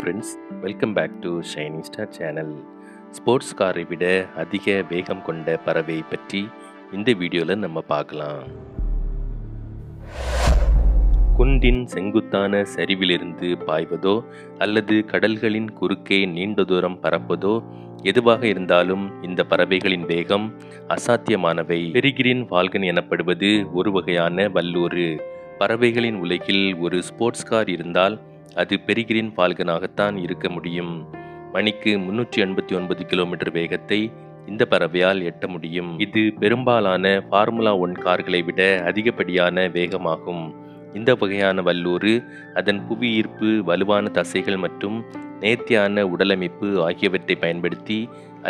Friends, welcome back to shining star channel. Sports காரை விட அதிக வேகம் கொண்ட பறவை பற்றி இந்த வீடியோவில் நம்ம பார்க்கலாம். குன்றின் செங்குத்தான சரிவிலிருந்து பாய்வதோ அல்லது கடல்களின் குறுக்கே நீண்ட தூரம் பறப்பதோ எதுவாக இருந்தாலும் இந்த பறவைகளின் வேகம் அசாத்தியமானவை. பெரிகிரின் ஃபால்கன் எனப்படுவது ஒரு வகையான வல்லூறு. பறவைகளின் உலகில் ஒரு ஸ்போர்ட்ஸ் கார் இருந்தால் அது பெரிகிரின் ஃபால்கனாகத்தான் இருக்க முடியும். மணிக்கு 389 கிலோமீட்டர் வேகத்தை இந்த பறவையால் எட்ட முடியும். இது பெரும்பாலான ஃபார்முலா 1 கார்களை விட அதிகப்படியான வேகமாகும். இந்த வகையான வல்லூறு அதன் புவி ஈர்ப்பு, வலுவான தசைகள் மற்றும் நேர்த்தியான உடலமைப்பு ஆகியவற்றை பயன்படுத்தி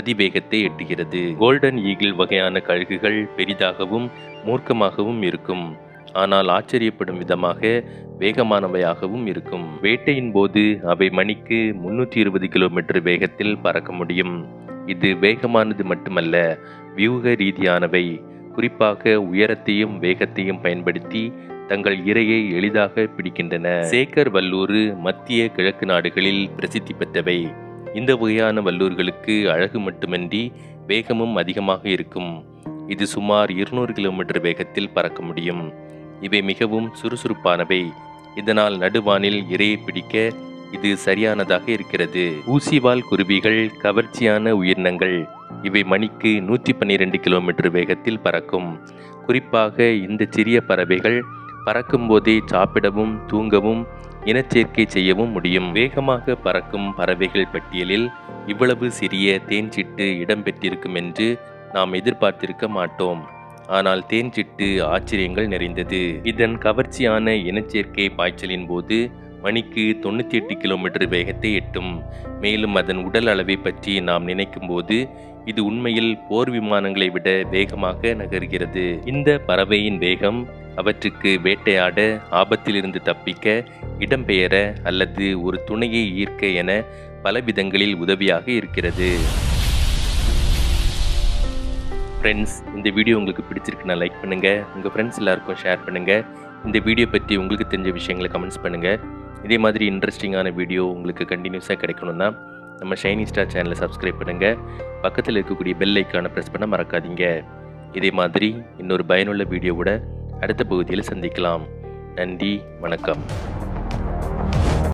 அதிவேகத்தை எட்டுகிறது. கோல்டன் ஈகிள் வகையான கழுகுகள் பெரிதாகவும் மூர்க்கமாகவும் இருக்கும், ஆனால் ஆச்சரியப்படும் விதமாக வேகமானவையாகவும் இருக்கும். வேட்டையின் போது அவை மணிக்கு 320 கிலோமீட்டர் வேகத்தில் பறக்க முடியும். இது வேகமானது மட்டுமல்ல, வியூக ரீதியானவை. குறிப்பாக உயரத்தையும் வேகத்தையும் பயன்படுத்தி தங்கள் இரையை எளிதாக பிடிக்கின்றன. சேக்கர் வல்லூறு மத்திய கிழக்கு நாடுகளில் பிரசித்தி பெற்றவை. இந்த வகையான வல்லூர்களுக்கு அழகு மட்டுமின்றி வேகமும் அதிகமாக இருக்கும். இது சுமார் 200 கிலோமீட்டர் வேகத்தில் பறக்க முடியும். இவை மிகவும் சுறுசுறுப்பானவை. இதனால் நடுவானில் இரையை பிடிக்க இது சரியானதாக இருக்கிறது. ஊசிவால் குருவிகள் கவர்ச்சியான உயிரினங்கள். இவை மணிக்கு 112 கிலோமீட்டர் வேகத்தில் பறக்கும். குறிப்பாக இந்த சிறிய பறவைகள் பறக்கும் போதே சாப்பிடவும் தூங்கவும் இனச்சேர்க்கை செய்யவும் முடியும். வேகமாக பறக்கும் பறவைகள் பட்டியலில் இவ்வளவு சிறிய தேன்சிட்டு இடம்பெற்றிருக்கும் என்று நாம் எதிர்பார்த்திருக்க மாட்டோம். ஆனால் தேன்சிட்டு ஆச்சரியங்கள் நிறைந்தது. இதன் கவர்ச்சியான இனச்சேர்க்கை பாய்ச்சலின் போது மணிக்கு 98 கிலோமீட்டர் வேகத்தை எட்டும். மேலும் அதன் உடல் அளவை பற்றி நாம் நினைக்கும் போது இது உண்மையில் போர் விமானங்களை விட வேகமாக நகர்கிறது. இந்த பறவையின் வேகம் அவற்றுக்கு வேட்டையாட, ஆபத்திலிருந்து தப்பிக்க, இடம்பெயர அல்லது ஒரு துணையை ஈர்க்க என பல விதங்களில் உதவியாக இருக்கிறது. ஃப்ரெண்ட்ஸ், இந்த வீடியோ உங்களுக்கு பிடிச்சிருக்குன்னா லைக் பண்ணுங்கள், உங்கள் ஃப்ரெண்ட்ஸ் எல்லாருக்கும் ஷேர் பண்ணுங்கள். இந்த வீடியோ பற்றி உங்களுக்கு தெரிஞ்ச விஷயங்களை கமெண்ட்ஸ் பண்ணுங்கள். இதே மாதிரி இன்ட்ரெஸ்டிங்கான வீடியோ உங்களுக்கு கண்டினியூஸாக கிடைக்கணும்னா நம்ம ஷைனிங் ஸ்டார் சேனலை சப்ஸ்கிரைப் பண்ணுங்கள். பக்கத்தில் இருக்கக்கூடிய பெல் ஐக்கானை ப்ரெஸ் பண்ண மறக்காதீங்க. இதே மாதிரி இன்னொரு பயனுள்ள வீடியோவோட அடுத்த பகுதியில் சந்திக்கலாம். நன்றி, வணக்கம்.